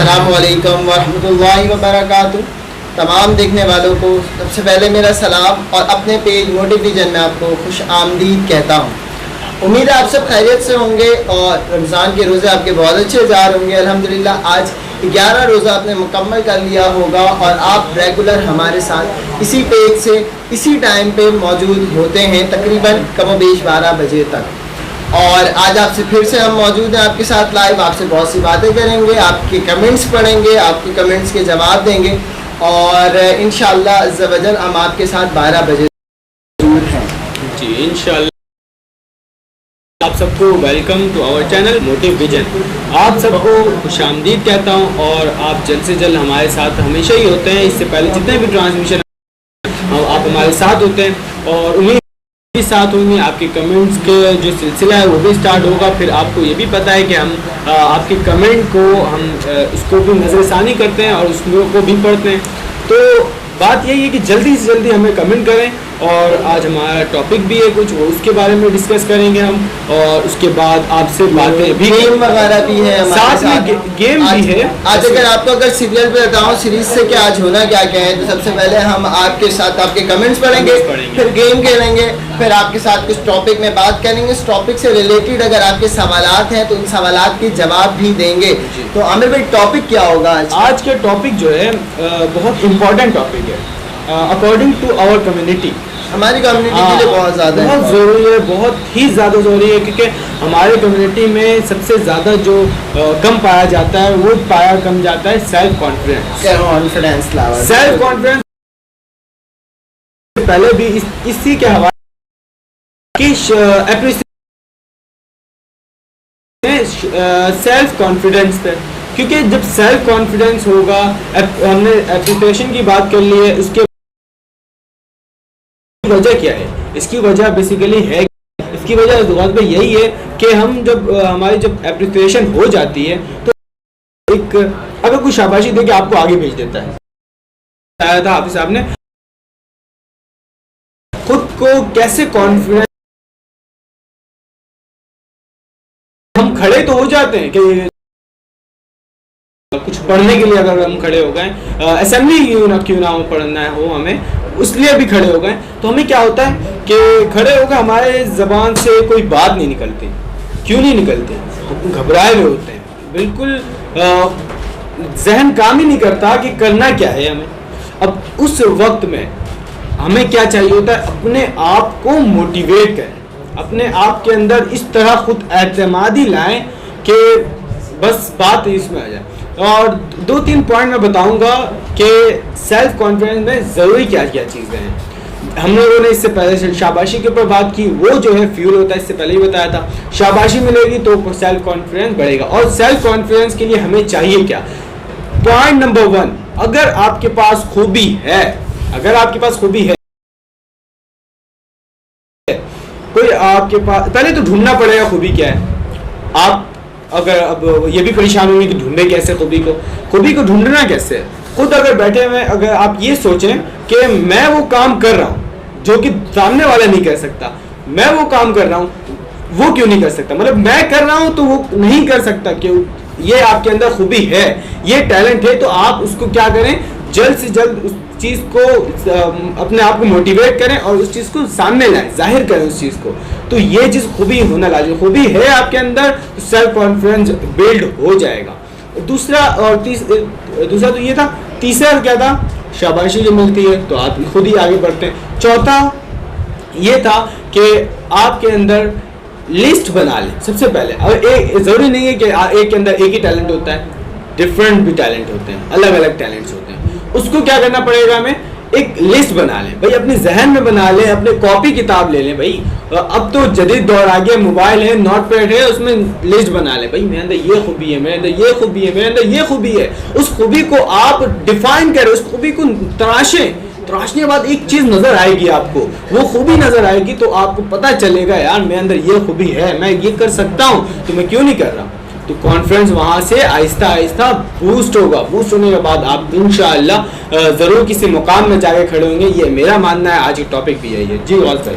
السلام علیکم ورحمۃ اللہ وبرکاتہ. تمام دیکھنے والوں کو سب سے پہلے میرا سلام اور اپنے پیج موٹیو ویژن میں آپ کو خوش آمدید کہتا ہوں. امید ہے آپ سب خیریت سے ہوں گے اور رمضان کے روزے آپ کے بہت اچھے جا رہے ہوں گے. الحمدللہ آج 11 روزہ آپ نے مکمل کر لیا ہوگا اور آپ ریگولر ہمارے ساتھ اسی پیج سے اسی ٹائم پہ موجود ہوتے ہیں تقریباً کم و بیش 12 بجے تک. اور آج آپ سے پھر سے ہم موجود ہیں آپ کے ساتھ لائیو. آپ سے بہت سی باتیں کریں گے, آپ کے کمنٹس پڑھیں گے, آپ کے کمنٹس کے جواب دیں گے اور انشاءاللہ عز و جل ہم آپ کے ساتھ 12 بجے موجود ہیں. جی انشاءاللہ. آپ سب کو welcome to our channel Motive Vision. آپ سب کو خوش آمدید کہتا ہوں اور آپ جلد سے جلد ہمارے ساتھ ہمیشہ ہی ہوتے ہیں. اس سے پہلے جتنے بھی ٹرانسمیشن آپ ہمارے ساتھ ہوتے ہیں اور امید بھی ساتھ ہوں گے. آپ کے کمنٹس کے جو سلسلہ ہے وہ بھی سٹارٹ ہوگا. پھر آپ کو یہ بھی پتہ ہے کہ ہم آپ کے کمنٹ کو ہم اس کو بھی نظر ثانی کرتے ہیں اور اس کو بھی پڑھتے ہیں. تو بات یہی ہے کہ جلدی سے جلدی ہمیں کمنٹ کریں. اور آج ہمارا ٹاپک بھی ہے کچھ, اس کے بارے میں ڈسکس کریں گے ہم. اور اس کے بعد آپ سے باتیں بھی, گیم وغیرہ بھی ہے ساتھ میں گیم بھی ہے. آج اگر آپ کو اگر سیریل پہ بتاؤں سیریز سے کہ آج ہونا کیا کیا ہے, تو سب سے پہلے ہم آپ کے ساتھ آپ کے کمنٹس پڑھیں گے, پھر گیم کھیلیں گے, پھر آپ کے ساتھ کچھ ٹاپک میں بات کریں گے. اس ٹاپک سے ریلیٹڈ اگر آپ کے سوالات ہیں تو ان سوالات کے جواب بھی دیں گے. تو عامر بھائی ٹاپک کیا ہوگا آج کا ٹاپک جو ہے بہت امپورٹنٹ ٹاپک ہے. اکارڈنگ ٹو آور کمیونٹی, ہماری کمیونٹی کے لیے بہت زیادہ بہت ضروری ہے, بہت ہی زیادہ ضروری ہے. کیونکہ ہمارے کمیونٹی میں سب سے زیادہ جو کم پایا جاتا ہے وہ پایا کم جاتا ہے سیلف کانفیڈنس. سیلف کانفیڈنس پہلے بھی اسی کے حوالے کی سیلف کانفیڈنس پہ, کیونکہ جب سیلف کانفیڈنس ہوگا, ہم نے اپریسیشن کی بات کر لی ہے, اس کے وجہ کیا ہے, اس کی وجہ بیسیکلی ہے, اس کی وجہ میں یہی ہے کہ ہم جب ہماری جب اپریسیشن ہو جاتی ہے تو ایک اگر کوئی شاباشی دے کے آپ کو آگے بھیج دیتا ہے. بتایا تھا حافظ صاحب نے خود کو کیسے کانفیڈنس, ہم کھڑے تو ہو جاتے ہیں کہ کچھ پڑھنے کے لیے اگر ہم کھڑے ہو گئے, اسمبلی کیوں نہ ہو پڑھنا ہو ہمیں, اس لیے بھی کھڑے ہو گئے, تو ہمیں کیا ہوتا ہے کہ کھڑے ہو گئے ہمارے زبان سے کوئی بات نہیں نکلتی. کیوں نہیں نکلتی؟ گھبرائے ہوئے ہوتے ہیں, بالکل ذہن کام ہی نہیں کرتا کہ کرنا کیا ہے ہمیں. اب اس وقت میں ہمیں کیا چاہیے ہوتا ہے, اپنے آپ کو موٹیویٹ کریں, اپنے آپ کے اندر اس طرح خود اعتمادی لائیں کہ بس بات اس میں آ جائے. اور 2-3 پوائنٹ میں بتاؤں گا کہ سیلف کانفیڈنس میں ضروری کیا کیا چیزیں ہیں. ہم لوگوں نے اس سے پہلے شاباشی کے اوپر بات کی, وہ جو ہے فیول ہوتا ہے, اس سے پہلے ہی بتایا تھا. شاباشی ملے گی تو سیلف کانفیڈنس بڑھے گا. اور سیلف کانفیڈنس کے لیے ہمیں چاہیے کیا؟ پوائنٹ نمبر 1, اگر آپ کے پاس خوبی ہے, اگر آپ کے پاس خوبی ہے, کوئی آپ کے پاس, پہلے تو ڈھونڈنا پڑے گا خوبی کیا ہے. آپ اگر اب یہ بھی پریشان ہوں گے کہ ڈھونڈے کیسے خوبی کو ڈھونڈنا کیسے. خود اگر بیٹھے ہوئے اگر آپ یہ سوچیں کہ میں وہ کام کر رہا ہوں جو کہ سامنے والا نہیں کر سکتا, میں وہ کام کر رہا ہوں, وہ کیوں نہیں کر سکتا, مطلب میں کر رہا ہوں تو وہ نہیں کر سکتا, کیوں؟ یہ آپ کے اندر خوبی ہے, یہ ٹیلنٹ ہے, تو آپ اس کو کیا کریں, جلد سے جلد اس چیز کو اپنے آپ کو موٹیویٹ کریں اور اس چیز کو سامنے لائیں, ظاہر کریں اس چیز کو. تو یہ چیز خوبی ہونا لازمی, خوبی ہے آپ کے اندر تو سیلف کانفیڈنس بلڈ ہو جائے گا. دوسرا تو یہ تھا. تیسرا کیا تھا؟ شاباشی جو ملتی ہے تو آپ خود ہی آگے بڑھتے ہیں. چوتھا یہ تھا کہ آپ کے اندر لسٹ بنا لیں سب سے پہلے. اور ضروری نہیں ہے کہ ایک کے اندر ایک ہی ٹیلنٹ ہوتا ہے, ڈفرینٹ بھی ٹیلنٹ ہوتے ہیں, الگ الگ ٹیلنٹس ہوتے ہیں. اس کو کیا کرنا پڑے گا, ہمیں ایک لسٹ بنا لیں بھائی, اپنے ذہن میں بنا لیں, اپنے کاپی کتاب لے لیں بھائی. اب تو جدید دور آ گیا, موبائل ہے, نوٹ پیڈ ہے, اس میں لسٹ بنا لیں بھائی, میرے اندر یہ خوبی ہے, میرے اندر یہ خوبی ہے, میرے اندر یہ خوبی ہے. اس خوبی کو آپ ڈیفائن کریں, اس خوبی کو تراشیں. تراشنے کے بعد ایک چیز نظر آئے گی آپ کو, وہ خوبی نظر آئے گی تو آپ کو پتہ چلے گا یار میرے اندر یہ خوبی ہے, میں یہ کر سکتا ہوں, تو میں کیوں نہیں کر رہا. تو کانفیڈنس وہاں سے آہستہ آہستہ بوسٹ ہوگا. بوسٹ ہونے کے بعد آپ انشاءاللہ ضرور کسی مقام میں جا کے کھڑے ہوں گے. یہ میرا ماننا ہے. آج کا ٹاپک بھی یہی ہے. جی واز بھائی.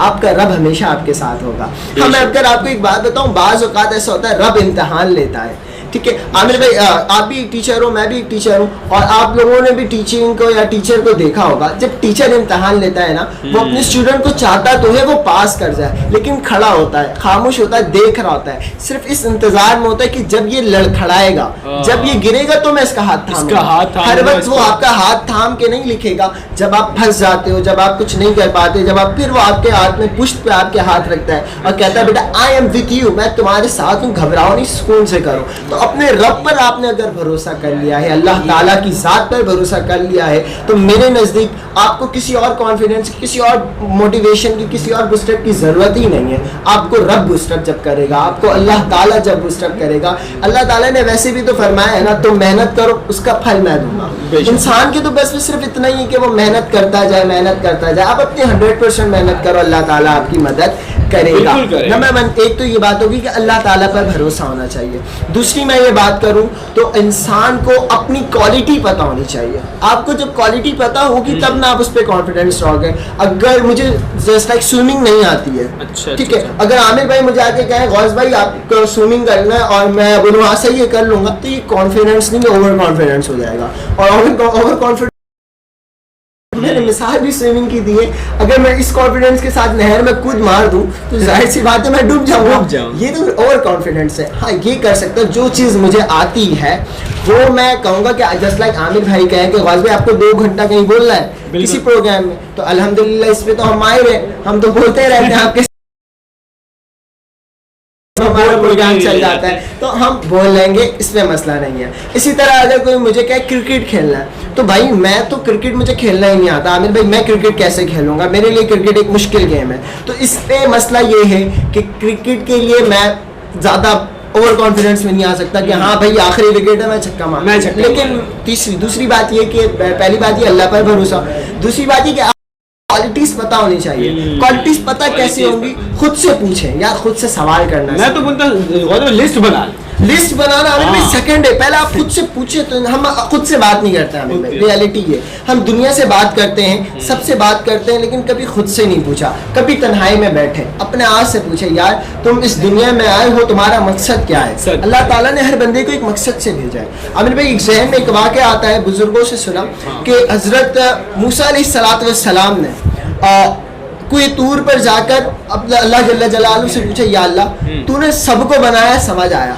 آپ کا رب ہمیشہ آپ کے ساتھ ہوگا. میں اگر آپ کو ایک بات بتاؤں, بعض اوقات ایسا ہوتا ہے رب امتحان لیتا ہے, ٹھیک ہے عامر بھائی, آپ بھی ایک ٹیچر ہو, میں بھی ایک ٹیچر ہوں, اور آپ لوگوں نے بھی ٹیچنگ کو یا ٹیچر کو دیکھا ہوگا. جب ٹیچر امتحان لیتا ہے نا, وہ اپنے اسٹوڈنٹ کو چاہتا تو ہے وہ پاس کر جائے, لیکن کھڑا ہوتا ہے, خاموش ہوتا ہے, دیکھ رہا ہوتا ہے, صرف اس انتظار میں ہوتا ہے کہ جب یہ لڑکھڑائے گا, جب یہ گرے گا تو میں اس کا ہاتھ تھام. ہر وقت وہ آپ کا ہاتھ تھام کے نہیں لکھے گا. جب آپ پھنس جاتے ہو, جب آپ کچھ نہیں کر پاتے, جب آپ پھر وہ آپ کے ہاتھ میں پشت پہ آپ کے ہاتھ رکھتا ہے اور کہتا ہے بیٹا آئی ایم وتھ یو, میں تمہارے ساتھ ہوں, گھبراؤ نہیں, سکون سے کرو. تو اپنے رب پر آپ نے اگر بھروسہ کر لیا ہے, اللہ تعالیٰ کی ذات پر بھروسہ کر لیا ہے, تو میرے نزدیک آپ کو کسی اور کانفیڈنس, کسی اور موٹیویشن کی, کسی اور بوسٹ اپ کی ضرورت ہی نہیں ہے. آپ کو رب بوسٹ اپ جب کرے گا, آپ کو اللہ تعالیٰ جب بوسٹ اپ کرے گا, اللہ تعالیٰ نے ویسے بھی تو فرمایا ہے نا, تم محنت کرو اس کا پھل میں دوں گا. انسان کی تو بس صرف اتنا ہی ہے کہ وہ محنت کرتا جائے, محنت کرتا جائے. آپ اپنی 100% محنت کرو, اللہ تعالیٰ آپ کی مدد کرے گا. نمبر 1 ایک تو یہ بات ہوگی کہ اللہ تعالیٰ پر بھروسہ ہونا چاہیے. دوسری میں یہ بات کروں تو انسان کو اپنی کوالٹی پتہ ہونی چاہیے. آپ کو جب کوالٹی پتہ ہوگی تب نہ آپ اس پہ کانفیڈنس رہو گے. اگر مجھے جسٹ لائک سوئمنگ نہیں آتی ہے, ٹھیک ہے, اگر عامر بھائی مجھے آ کے کہیں غوث بھائی آپ کو سوئمنگ کرنا ہے اور میں بولوں وہاں سے یہ کر لوں گا, تو یہ کانفیڈنس نہیں, اوور کانفیڈنس ہو جائے گا. اور اوور کانفیڈنس میں نے مثال بھی سوئمنگ کی دی ہے, اگر میں اس کانفیڈنس کے ساتھ نہر میں کود مار دوں تو ظاہر سی بات ہے میں ڈوب جاؤں گا. یہ تو اوور کانفیڈنس ہے. ہاں یہ کر سکتا ہوں, جو چیز مجھے آتی ہے وہ میں کہوں گا کہ جسٹ لائک عامر بھائی کہیں کہ غازی بھائی آپ کو 2 گھنٹہ کہیں بولنا ہے کسی پروگرام میں, تو الحمدللہ اس پہ تو ہم ماہر ہیں, ہم تو بولتے رہتے ہیں, آپ کے ہمارا پروگرام چل جاتا ہے تو ہم بول لیں گے, اس میں مسئلہ نہیں ہے. اسی طرح اگر کوئی مجھے کہے کرکٹ کھیلنا ہے, تو بھائی میں تو کرکٹ مجھے کھیلنا ہی نہیں آتا. عامر بھائی میں کرکٹ کیسے کھیلوں گا, میرے لیے کرکٹ ایک مشکل گیم ہے. تو اس پہ مسئلہ یہ ہے کہ کرکٹ کے لیے میں زیادہ اوور کانفیڈنس میں نہیں آ سکتا کہ ہاں بھائی آخری وکٹ ہے میں چھکا مار. لیکن دوسری بات یہ کہ پہلی بات یہ اللہ پر بھروسہ, دوسری بات یہ کہ کوالٹیز پتہ ہونی چاہیے. کوالٹیز پتہ کیسے ہوں گی, خود سے پوچھیں یار, خود سے سوال کرنا. میں تو بولتا ہوں لسٹ بنانا ہمیں سیکنڈ ہے, پہلے آپ خود سے پوچھیں. تو ہم خود سے بات نہیں کرتے, ہمیں ریئلٹی ہے ہم دنیا سے بات کرتے ہیں, سب سے بات کرتے ہیں, لیکن کبھی خود سے نہیں پوچھا. کبھی تنہائی میں بیٹھے اپنے آپ سے پوچھیں یار تم اس دنیا میں آئے ہو, تمہارا مقصد کیا ہے. اللہ تعالیٰ نے ہر بندے کو ایک مقصد سے بھیجا ہے. عامر بھائی ایک ذہن میں ایک واقعہ آتا ہے, بزرگوں سے سنا کہ حضرت موسیٰ علیہ السلام نے کوئی طور پر جا کر اللہ جل جلالہ سے پوچھا یا اللہ تو نے سب کو بنایا, سمجھ آیا,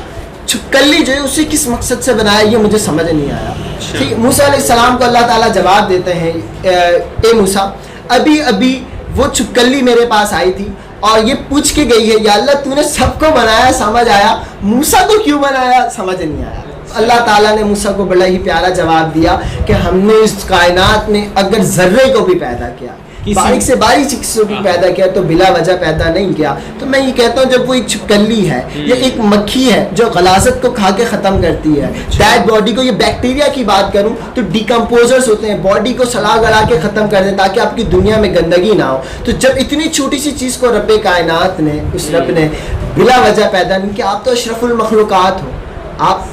چھپکلی جو ہے اسے کس مقصد سے بنایا یہ مجھے سمجھ نہیں آیا. ٹھیک, موسیٰ علیہ السلام کو اللہ تعالیٰ جواب دیتے ہیں, اے موسیٰ ابھی وہ چھپکلی میرے پاس آئی تھی اور یہ پوچھ کے گئی ہے یا اللہ تو نے سب کو بنایا, سمجھ آیا, موسیٰ کو کیوں بنایا سمجھ نہیں آیا. اللہ تعالیٰ نے موسیٰ کو بڑا ہی پیارا جواب دیا کہ ہم نے اس کائنات میں اگر ذرے کو بھی پیدا کیا, باریک سے باریک چیز کو بھی پیدا کیا, تو بلا وجہ پیدا نہیں کیا. تو میں یہ کہتا ہوں جب وہ ایک چھپکلی ہے یا ایک مکھی ہے جو غلاظت کو کھا کے ختم کرتی ہے, ڈیڈ باڈی کو, یہ بیکٹیریا کی بات کروں تو ڈیکمپوزرز ہوتے ہیں, باڈی کو سلا گلا کے ختم کر دیں تاکہ آپ کی دنیا میں گندگی نہ ہو. تو جب اتنی چھوٹی سی چیز کو رب کائنات نے, اس رب نے بلا وجہ پیدا نہیں کیا, آپ تو اشرف المخلوقات ہو, آپ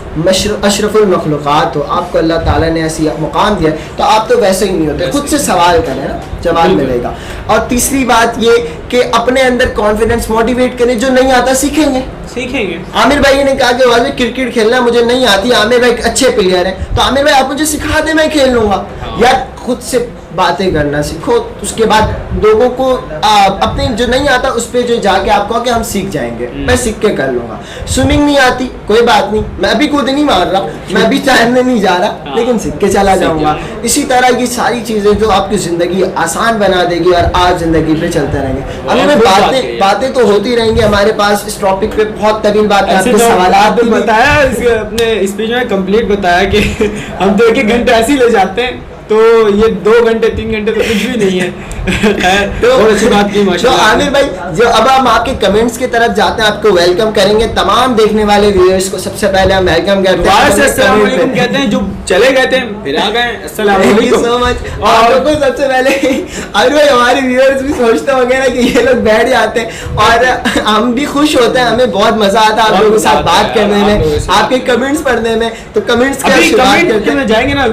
اشرف المخلوقات ہو, آپ کو اللہ تعالیٰ نے ایسی مقام دیا, تو آپ تو ویسے ہی نہیں ہوتے. خود سے سوال کریں نا, جواب ملے گا. اور تیسری بات یہ کہ اپنے اندر کانفیڈنس موٹیویٹ کریں, جو نہیں آتا سیکھیں گے. عامر بھائی نے کہا کہ واضح کرکٹ کھیلنا مجھے نہیں آتی, عامر بھائی اچھے پلیئر ہیں, تو عامر بھائی آپ مجھے سکھا دیں, میں کھیل لوں گا. یا خود سے باتیں کرنا سیکھو, اس کے بعد لوگوں کو اپنے جو نہیں آتا اس پہ جو جا کے آپ کہو کہ ہم سیکھ جائیں گے, میں سیکھ کے کر لوں گا. سوئمنگ نہیں آتی کوئی بات نہیں, میں ابھی کود نہیں مار رہا, میں ابھی تیرنے نہیں جا رہا, لیکن سیکھ کے چلا جاؤں گا. اسی طرح یہ ساری چیزیں جو آپ کی زندگی آسان بنا دے گی, اور آج زندگی پہ چلتے رہیں گے. ہمیں باتیں تو ہوتی رہیں گی ہمارے پاس, اس ٹاپک پہ بہت طویل باتیں, آپ کے سوالات بھی بتایا اپنے اسپیچ میں کمپلیٹ بتایا کہ ہم تو 1 گھنٹہ ایسے ہی لے جاتے ہیں, تو یہ 2 گھنٹے 3 گھنٹے تو کچھ بھی نہیں ہے. تو عامر بھائی جو اب ہم آپ کے کمنٹس کی طرف جاتے ہیں, آپ کو ویلکم کریں گے. تمام دیکھنے والے ویورز کو سب سے پہلے ہم ویلکم کرتے ہیں, السلام علیکم کہتے ہیں, جو چلے گئے تھے پھر آ گئے, السلام علیکم سو مچ. اور لوگوں کو سب سے پہلے عامر بھائی ہمارے ویورز بھی سوچتے ہوں گے نا کہ یہ لوگ بیٹھ جاتے ہیں, اور ہم بھی خوش ہوتے ہیں, ہمیں بہت مزہ آتا ہے آپ لوگوں کے ساتھ بات کرنے میں, آپ کے کمنٹس پڑھنے میں. تو کمنٹس میں جائیں گے نا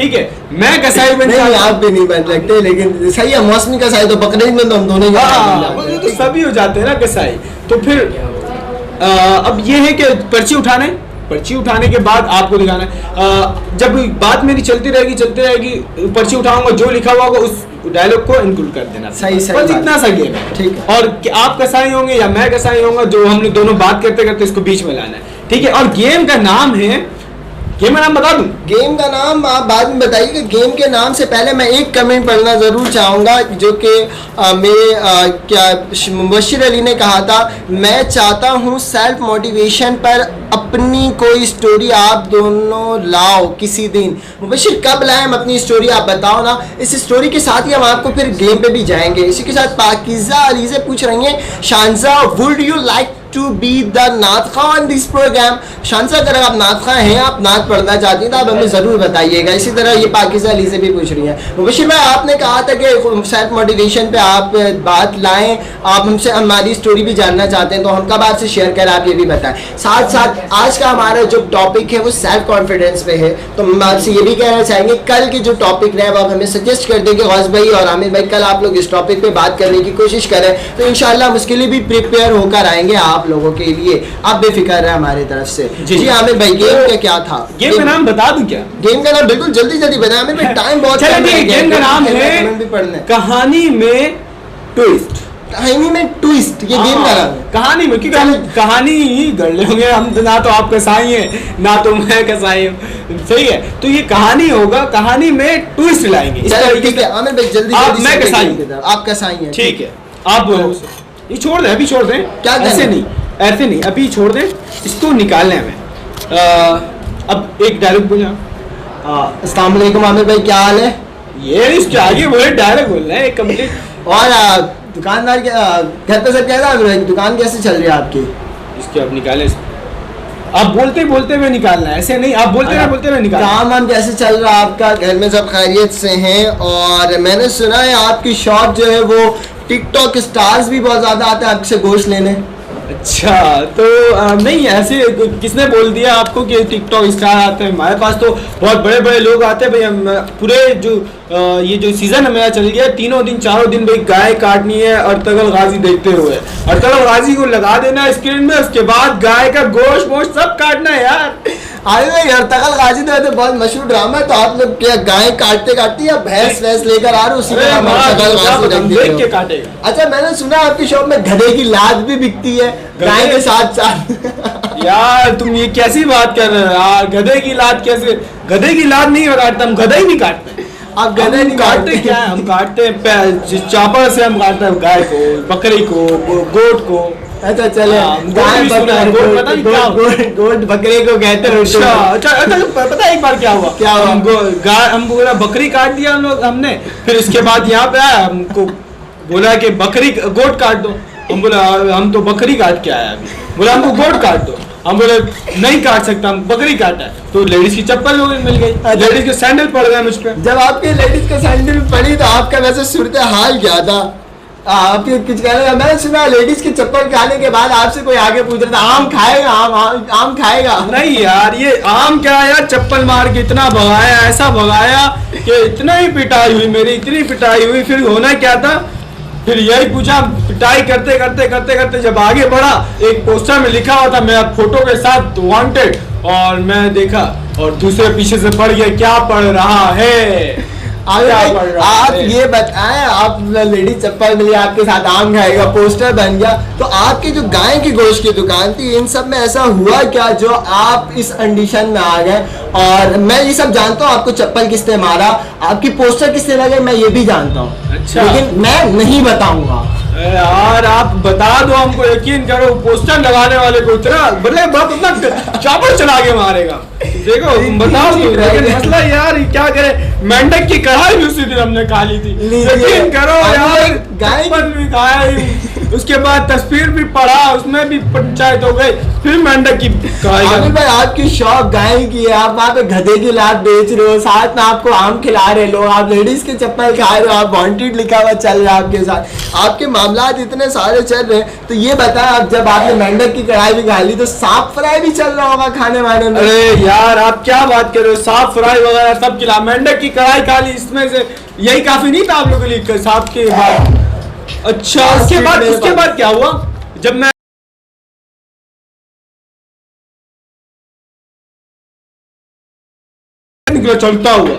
ٹھیک ہے میں کسائی بن نہیں آپ بھی نہیں بن سکتے لیکن صحیح ہے موسمی کسائی تو بقرعید میں تو ہم دونوں ہاں تو سبھی ہو جاتے ہیں نا کسائی. تو پھر اب یہ ہے کہ پرچی اٹھانے کے بعد آپ کو دکھانا ہے. جب بات میری چلتی رہے گی پرچی اٹھاؤں گا جو لکھا ہوا ہوگا اس ڈائلگ کو انکلوڈ کر دینا. صحیح بس اتنا سا گیم ہے. ٹھیک ہے. اور آپ کسائی ہوں گے یا میں کسائی ہوں گا جو ہم نے دونوں بات کرتے کرتے اس کو بیچ میں لانا ہے. ٹھیک ہے. اور گیم کا نام ہے گیم کا نام بتا دوں گیم کا نام آپ بعد میں بتائیے کہ گیم کے نام سے پہلے میں ایک کمنٹ پڑھنا ضرور چاہوں گا جو کہ میرے کیا مبشر علی نے کہا تھا میں چاہتا ہوں سیلف موٹیویشن پر اپنی کوئی سٹوری آپ دونوں لاؤ کسی دن. مبشر کب لائیں ہم اپنی سٹوری آپ بتاؤ نا. اس سٹوری کے ساتھ ہی ہم آپ کو پھر گیم پہ بھی جائیں گے. اسی کے ساتھ پاکیزہ علیزہ پوچھ رہی ہیں Shanza would you like to be the نعت خواہ آن دس پروگرام. شانزہ اگر آپ نعت خواہ ہیں آپ نعت پڑھنا چاہتی ہیں تو آپ ہمیں ضرور بتائیے گا. اسی طرح یہ پاکیزہ علیزہ بھی پوچھ رہی ہیں. مبشر بھائی آپ نے کہا تھا کہ سیلف موٹیویشن پہ آپ بات لائیں آپ ہم سے ہماری سٹوری بھی جاننا چاہتے ہیں تو ہم کب آپ سے شیئر کریں آپ یہ بھی بتائیں. ساتھ ساتھ آج کا ہمارا جو ٹاپک ہے وہ سیلف کانفیڈنس پہ ہے تو ہم آپ سے یہ بھی کہنا چاہیں گے کل کے جو ٹاپک رہے وہ آپ ہمیں سجیسٹ کر دیں کہ غوث بھائی اور عامر بھائی کل آپ لوگ اس ٹاپک پہ بات کرنے کی کوشش کریں تو انشاءاللہ ہم اس کے لیے بھی پریپیئر ہو کر آئیں گے آپ لوگوں کے لیے. آپ بے فکر رہے ہماری طرف سے. جی عامر بھائی گیم کا کیا تھا؟ گیم کا نام بتا دوں کیا؟ گیم کا نام بالکل جلدی بتائیں عامر بھائی ٹائم بہت کم ہے. گیم کا نام ہے کہانی میں ٹویسٹ. کہانی میں ٹویسٹ یہ گیم کا نام ہے. کہانی میں کیونکہ ہم کہانی ہی گڑ لیں گے ہم نہ تو آپ کسائی ہیں نہ تو میں کسائی ہوں. صحیح ہے تو یہ کہانی ہوگا کہانی میں ٹویسٹ لائیں گے. ٹھیک ہے عامر بھائی جلدی میں کسائی آپ کسائی ہیں. ٹھیک ہے آپ بولو یہ چھوڑ دیں ابھی چھوڑ دیں. کیا ایسے نہیں ابھی چھوڑ دیں اس کو نکالنے ہمیں. اب ایک ڈائریکٹ بولنا السلام علیکم عامر بھائی کیا حال ہے؟ یہ اس کے آگے بولے ڈائریکٹ بولنا ہے کمپلیٹ. اور دکاندار گھر پہ سب کہتا ہے دکان کیسے چل رہی ہے آپ کی؟ اس کے اب نکالے آپ بولتے ہوئے نکالنا ہے ایسے نہیں آپ بولتے ہوئے نکالنا. کام کیسے چل رہا ہے آپ کا؟ گھر میں سب خیریت سے ہیں؟ اور میں نے سنا ہے آپ کی شاپ جو ہے وہ ٹک ٹاک اسٹارز بھی بہت زیادہ آتے ہیں آپ سے گوشت لینے. اچھا تو نہیں ایسے کس نے بول دیا آپ کو کہ ٹک ٹاک اسٹار آتے ہیں؟ ہمارے پاس تو بہت بڑے بڑے لوگ آتے ہیں بھائی. پورے جو یہ جو سیزن میرا چل گیا تینوں دن چاروں دن بھائی گائے کاٹنی ہے ارطغرل غازی دیکھتے ہوئے. ارطغرل غازی کو لگا دینا اسکرین میں اس کے بعد گائے کا گوشت سب کاٹنا ہے یار. ارطغرل غازی تو بہت مشہور ڈرامہ ہے تو آپ لوگ کیا گائے کاٹتے یا بھینس لے کر آ رہے اسی دیکھ کے کاٹے گا. اچھا میں نے سنا آپ کی شاپ میں گدھے کی لاد بھی بکتی ہے گائے کے ساتھ ساتھ. یار تم یہ کیسی بات کر رہے ہو؟ گدھے کی لاد کیسے؟ گدھے کی لاد نہیں کاٹتا ہم گدھا ہی نہیں کاٹتے. آپ گدھے نہیں کاٹتے کیا ہے؟ ہم کاٹتے ہیں چاپر سے ہم کاٹتے ہیں گائے کو بکری کو گوٹ کو. اچھا چلے گوٹ بکرے کو کہتے ہیں. پتا ایک بار کیا ہوا ہم بولا بکری کاٹ دیا ہم نے پھر اس کے بعد یہاں پہ آیا ہم کو بولا کہ بکری گوٹ کاٹ دو. ہم بولا ہم تو بکری کاٹ کے آیا ابھی. بولا ہم کو گوٹ کاٹ دو. ہم بولے نہیں کاٹ سکتا ہم بکری کاٹا ہے. تو لیڈیز کی چپل مل گئی لیڈیز کے سینڈل پڑ گئے مجھ پہ. جب آپ کے لیڈیز کے سینڈل پڑی تو آپ کا ویسے صورتحال کیا تھا؟ آپ کچھ کہہ رہے میں نے سنا لیڈیز کی چپل کھانے کے بعد آپ سے کوئی آگے پوچھ رہا تھا آم کھائے گا آم کھائے گا. نہیں یار یہ آم کیا یار چپل مار کے اتنا بھگایا ایسا بھگایا کہ اتنا ہی پٹائی ہوئی میری اتنی پٹائی ہوئی. پھر ہونا کیا تھا پھر یہی پوچھا پٹائی کرتے جب آگے بڑھا ایک پوسٹر میں لکھا ہوا تھا میرا فوٹو کے ساتھ وانٹیڈ اور میں دیکھا اور دوسرے پیچھے سے پڑھ گیا کیا پڑھ رہا ہے. آپ یہ بتائیں آپ لیڈیز چپل ملی آپ کے ساتھ آم کھائے گا پوسٹر بن گیا تو آپ کی جو گائے کی گوشت کی دکان تھی ان سب میں ایسا ہوا کیا جو آپ اس انڈیشن میں آ گئے؟ اور میں یہ سب جانتا ہوں آپ کو چپل کس نے مارا آپ کی پوسٹر کس نے لگے میں یہ بھی جانتا ہوں. اچھا لیکن میں نہیں بتاؤں گا. یار آپ بتا دو ہم کو یقین کرو پوسٹر لگانے والے کو اتنا بڑے باپ اپنا چاپڑ چلا کے مارے گا. دیکھو بتاؤ مسئلہ یار کیا کرے مینڈک کی کڑھائی بھی اسی دن ہم نے کھا لی تھی. یقین کرو یار گائے بھی کھایا اس کے بعد تصویر بھی پڑھا, اس میں بھی پنچایت ہو گئی, پھر مینڈک کی عامر بھائی آپ کی شوق گائے کی ہے, آپ وہاں پہ گدھے کی لات بیچ رہے ہو, ساتھ میں آپ کو آم کھلا رہے لوگ, آپ لیڈیز کے چپل کھا رہے ہو, آپ وانٹیڈ لکھا ہوا چل رہا ہے آپ کے ساتھ, آپ کے معاملات اتنے سارے چل رہے ہیں. تو یہ بتائیں اب جب آپ نے مینڈک کی کڑھائی بھی کھا لی تو سانپ فرائی بھی چل رہا ہوگا کھانے وانے میں. ارے یار آپ کیا بات کر رہے ہو, سانپ فرائی وغیرہ سب کھلا, مینڈک کی کڑھائی کھا لی, اس میں سے یہی کافی نہیں تھا آپ لوگوں کے لیے سانپ کے بعد. اچھا اس کے بعد کیا ہوا جب میں نکلا چلتا ہوا؟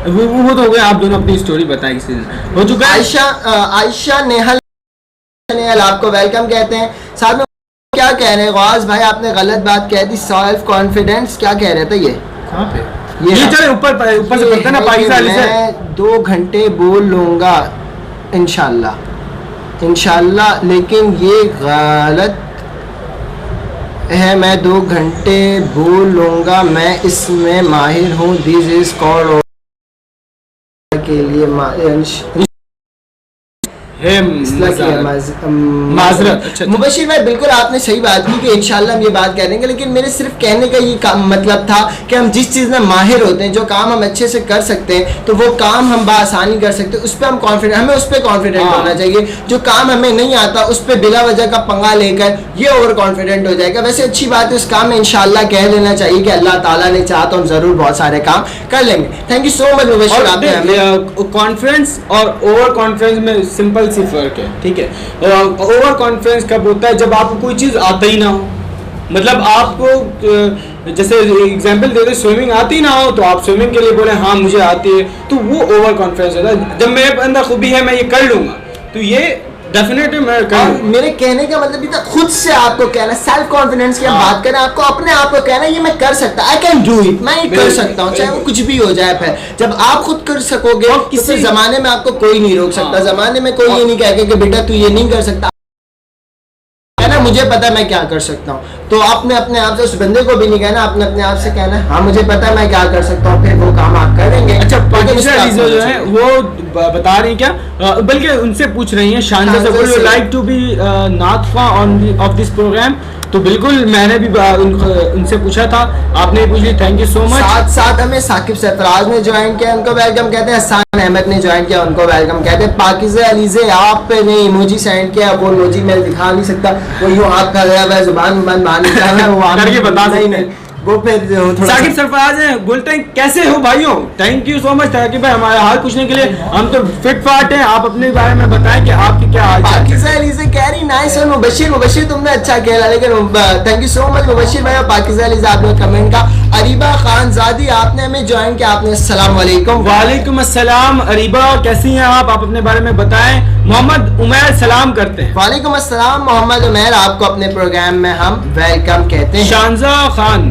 وہ تو ہو گیا, آپ دونوں اپنی اسٹوری بتائیں کسی نے ہو چکا ہے. عائشہ نیہل آپ کو ویلکم کہتے ہیں. ساتھ میں کیا کہہ رہے ہیں غواز بھائی, آپ نے غلط بات کہہ دی, سیلف کانفیڈنس کیا کہہ رہے تھے, یہ کہاں پہ یہ چلے اوپر سے پڑھتے نا پاکستانی سے. میں 2 گھنٹے بول لوں گا انشاءاللہ, لیکن یہ غلط ہے, میں 2 گھنٹے بول لوں گا, میں اس میں ماہر ہوں, دس از کال کے لیے معذرت. مبشر بھائی بالکل آپ نے صحیح بات کی کہ انشاءاللہ ہم یہ بات کہہ دیں گے, لیکن میرے صرف کہنے کا یہ مطلب تھا کہ ہم جس چیز میں ماہر ہوتے ہیں, جو کام ہم اچھے سے کر سکتے ہیں, تو وہ کام ہم بآسانی کر سکتے ہیں, اس پہ ہم کانفیڈنٹ, ہمیں اس پہ کانفیڈنٹ ہونا چاہیے. جو کام ہمیں نہیں آتا اس پہ بلا وجہ کا پنگا لے کر یہ اوور کانفیڈنٹ ہو جائے گا. ویسے اچھی بات ہے, اس کام میں انشاءاللہ کہہ لینا چاہیے کہ اللہ تعالیٰ نے چاہا تو ہم ضرور بہت سارے کام کر لیں گے. تھینک یو سو مچ مبشر. آپ نے کانفیڈنس اور اوور کانفیڈنس میں سمپل سی فرق ہے, ٹھیک ہے. اوور کانفیڈنس کب ہوتا ہے, جب آپ کو کوئی چیز آتا ہی نہ ہو. مطلب آپ کو جیسے ایگزامپل دے دیں, سوئمنگ آتی نہ ہو تو آپ سوئمنگ کے لیے بولیں ہاں مجھے آتی ہے, تو وہ اوور کانفیڈنس ہوتا ہے. جب میرے اندر خوبی ہے میں یہ کر لوں گا, تو یہ ڈیفینیٹلی میں میرے کہنے کا مطلب یہ تھا خود سے آپ کو کہنا, سیلف کانفیڈنس کی ہم بات کریں, آپ کو اپنے آپ کو کہنا یہ میں کر سکتا, آئی کین ڈو اٹ, میں یہ کر سکتا ہوں, چاہے وہ کچھ بھی ہو جائے. پھر جب آپ خود کر سکو گے, کسی زمانے میں آپ کو کوئی نہیں روک سکتا. زمانے میں کوئی یہ نہیں کہے گا کہ بیٹا تو یہ نہیں کر سکتا, مجھے پتا میں کیا کر سکتا ہوں. تو آپ نے اپنے آپ سے اس بندے کو بھی نہیں کہنا, آپ نے اپنے آپ سے کہنا ہاں مجھے پتا میں کیا کر سکتا ہوں, پھر وہ کام آپ کریں گے. اچھا پاکستانی جو ہے وہ بتا رہی کیا, بلکہ ان سے پوچھ رہی ہیں شانزہ سے, would you like to be ناطقہ of this program. تو بالکل میں نے بھی ان سے پوچھا تھا, آپ نے پوچھ لی, تھینک یو سو مچ. ساتھ ہمیں ثاقب سرفراز نے جوائن کیا, ان کو ویلکم کہتے ہیں. حسان احمد نے جوائن کیا, ان کو ویلکم کہتے ہیں. پاکیزہ علیزہ آپ نے ایموجی سینڈ کیا, وہ ایموجی میں دکھا نہیں سکتا, وہ یوں ہاتھ کھا گیا ہے, زبان بند باندھ کیا ہے, وہ کر کے بتا نہیں. وہ پھر ثاقب سرفراز ہیں, بولتے ہیں کیسے ہو بھائیوں. تھینک یو سو مچ ثاقب بھائی, ہمارے حال پوچھنے کے لیے. ہم تو فٹ فاٹ ہیں, آپ اپنے بارے میں بتائیں کہ آپ کی کیا حال. پاکیزہ علیزہ کہہ رہی نائس ہے. مبشر تم نے اچھا کھیلا, لیکن تھینک یو سو مچ مبشر بھائی. اور پاکیزہ علیزہ آپ نے کمنٹ کا. اریبہ خان زادی آپ نے ہمیں جوائن کیا, آپ نے السلام علیکم. وعلیکم السلام. اریبہ کیسی ہیں آپ اپنے بارے میں بتائیں. محمد عمیر سلام کرتے ہیں. وعلیکم السلام محمد عمیر, آپ کو اپنے پروگرام میں ہم ویلکم کہتے ہیں. شانزہ خان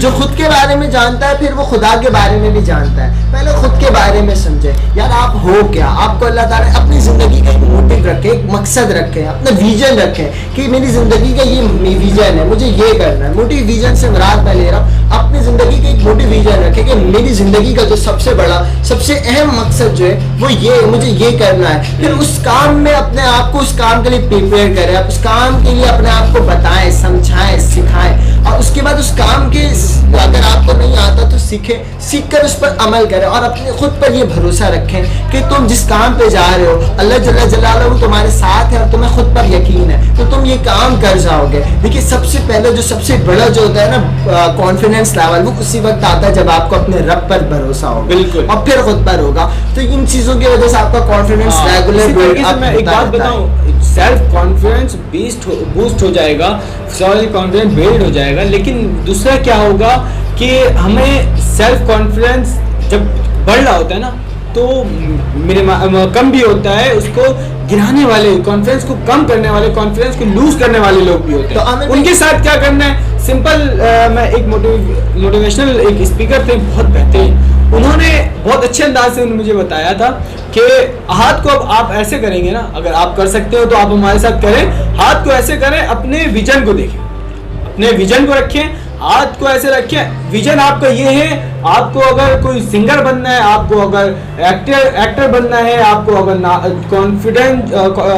جو خود کے بارے میں جانتا ہے پھر وہ خدا کے بارے میں بھی جانتا ہے. پہلے خود کے بارے میں سمجھے یار آپ ہو کیا. آپ کو اللہ تعالیٰ اپنی زندگی کا ایک موٹو رکھے, ایک مقصد رکھے, اپنا ویژن رکھے کہ میری زندگی کا یہ ویژن ہے, مجھے یہ کرنا ہے. موٹو ویژن سے مراد میں لے رہا ہوں اپنی زندگی کا ایک موٹو ویژن رکھے کہ میری زندگی کا جو سب سے بڑا سب سے اہم مقصد جو ہے وہ یہ ہے, مجھے یہ کرنا ہے. پھر اس کام میں اپنے آپ کو اس کام کے لیے پریپیئر کریں, اس کام کے لیے اپنے آپ کو بتائیں, سمجھائیں, سکھائیں, اور اس کے بعد اس کام کے اگر آپ کو نہیں آتا تو سیکھیں, سیکھ کر اس پر عمل کریں اور اپنے خود پر یہ بھروسہ رکھیں کہ تم جس کام پہ جا رہے ہو اللہ جل جلالہ تمہارے ساتھ ہے اور تمہیں خود پر یقین ہے تو تم یہ کام کر جاؤ گے. دیکھیے سب سے پہلے جو سب سے بڑا جو ہوتا ہے نا کانفیڈنس لیول, وہ اسی وقت آتا ہے جب آپ کو اپنے رب پر بھروسہ ہوگا, بالکل, اور پھر خود پر ہوگا. تو ان چیزوں کی وجہ سے آپ کا کانفیڈنس ریگولر بلڈ اپ میں ایک بات بتاؤں, سیلف کانفیڈنس بوسٹ ہو جائے گا, سیلف کانفیڈنس بلڈ ہو جائے گا. لیکن دوسرا کیا ہوگا کہ ہمیں سیلف کانفیڈنس جب بڑھ رہا ہوتا ہے نا تو میرے کم بھی ہوتا ہے, اس کو گرانے والے, کانفیڈنس کو کم کرنے والے, کانفیڈنس کو لوز کرنے والے لوگ بھی ہوتے ہیں. ان کے ساتھ کیا کرنا ہے, سمپل, میں ایک موٹیویشنل ایک اسپیکر تھے بہت بہترین, انہوں نے بہت اچھے انداز سے مجھے بتایا تھا کہ ہاتھ کو اب آپ ایسے کریں گے نا, اگر آپ کر سکتے ہو تو آپ ہمارے ساتھ کریں, ہاتھ کو ایسے کریں, اپنے ویژن کو دیکھیں, اپنے ویژن کو رکھیں, ہاتھ کو ایسے رکھیں. ویژن آپ کا یہ ہے, آپ کو اگر کوئی سنگر بننا ہے, آپ کو اگر ایکٹر بننا ہے, آپ کو اگر کانفیڈنٹ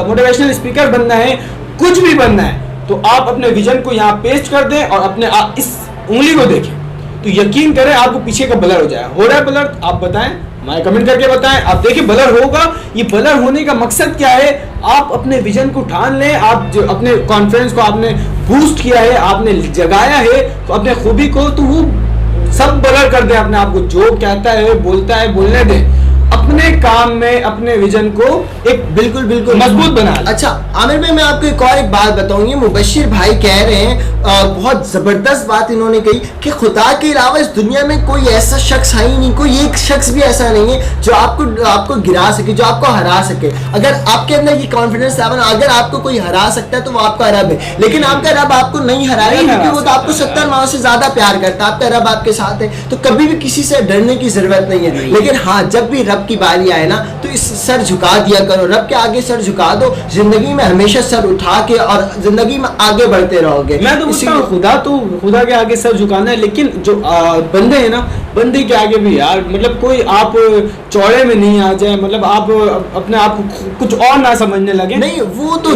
موٹیویشنل اسپیکر بننا ہے, کچھ بھی بننا ہے, تو آپ اپنے ویژن کو یہاں پیسٹ کر دیں اور اپنے اس انگلی کو دیکھیں تو یقین کریں آپ کو پیچھے کا بلر ہو جائے. ہو رہا ہے بلر, آپ بتائیں, ہمیں کمنٹ کر کے بتائیں. آپ دیکھیں بلر ہوگا, یہ بلر ہونے کا مقصد کیا ہے, آپ اپنے ویژن کو ٹھان لیں, آپ جو اپنے کانفیڈنس کو آپ نے بوسٹ کیا ہے, آپ نے جگایا ہے تو اپنے خوبی کو, تو وہ سب بلر کر دیں اپنے آپ کو, جو کہتا ہے بولتا ہے بولنے دیں, اپنے کام میں اپنے ویژن کو ایک بالکل مضبوط بنا. اچھا عامر بھائی, میں آپ کو ایک اور ایک بات بتاؤں, یہ مبشر بھائی کہہ رہے ہیں, بہت زبردست بات انہوں نے کہی کہ خدا کے علاوہ اس دنیا میں کوئی ایسا شخص ہے ہی نہیں, کوئی ایک شخص بھی ایسا نہیں ہے جو آپ کو گرا سکے, جو آپ کو ہرا سکے. اگر آپ کے اندر یہ کانفیڈنس لیول, اگر آپ کو کوئی ہرا سکتا ہے تو وہ آپ کا رب ہے, لیکن آپ کا رب آپ کو نہیں ہرائے گا کیونکہ وہ تو آپ کو 70 ماؤں سے زیادہ پیار کرتا ہے. آپ کا رب آپ کے ساتھ ہے تو کبھی بھی کسی سے ڈرنے کی ضرورت نہیں ہے. لیکن ہاں, جب بھی رب کی باری آئے نا تو اس سر جھکا دیا کرو, رب کے آگے سر جھکا دو, زندگی میں ہمیشہ سر اٹھا کے اور زندگی میں آگے بڑھتے رہو گے. میں تو خدا کے آگے سر جھکانا ہے, لیکن جو بندے ہیں نا, بندے کے آگے بھی یار, مطلب کوئی آپ چوڑے میں نہیں آ جائے, مطلب آپ اپنے آپ کو کچھ اور نہ سمجھنے لگے. نہیں, وہ تو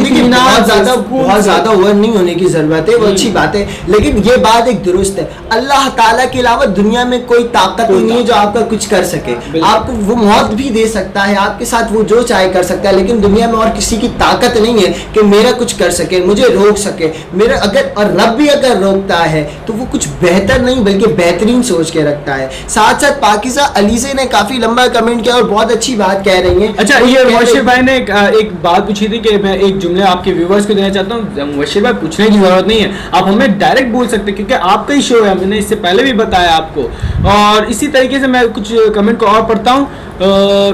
بہت زیادہ اوور نہیں ہونے کی ضرورت ہے, وہ اچھی بات ہے, لیکن یہ بات ایک درست ہے, اللہ تعالیٰ کے علاوہ دنیا میں کوئی طاقت نہیں ہے جو آپ کا کچھ کر سکے. آپ کو وہ موت بھی دے سکتا ہے, آپ کے ساتھ وہ جو چاہے کر سکتا ہے, لیکن دنیا میں اور کسی کی طاقت نہیں ہے کہ میرا کچھ کر سکے, مجھے روک سکے. میرا اگر اور رب بھی اگر روکتا ہے تو وہ کچھ بہتر نہیں بلکہ بہترین سوچ کے رکھتا ہے. ساتھ ساتھ پاکیزہ علیزہ نے کافی لمبا کمنٹ کیا اور بہت اچھی بات کہہ رہی ہیں. اچھا, یہ مبشر بھائی نے ایک بات پوچھی تھی کہ میں ایک جملہ آپ کے ویورز کو دینا چاہتا ہوں. مبشر بھائی, پوچھنے کی ضرورت نہیں ہے, آپ ہمیں ڈائریکٹ بول سکتے ہیں کیونکہ آپ کا ہی شو ہے, میں نے اس سے پہلے بھی بتایا آپ کو. اور اسی طریقے سے میں کچھ کمنٹ کو اور پڑھتا ہوں.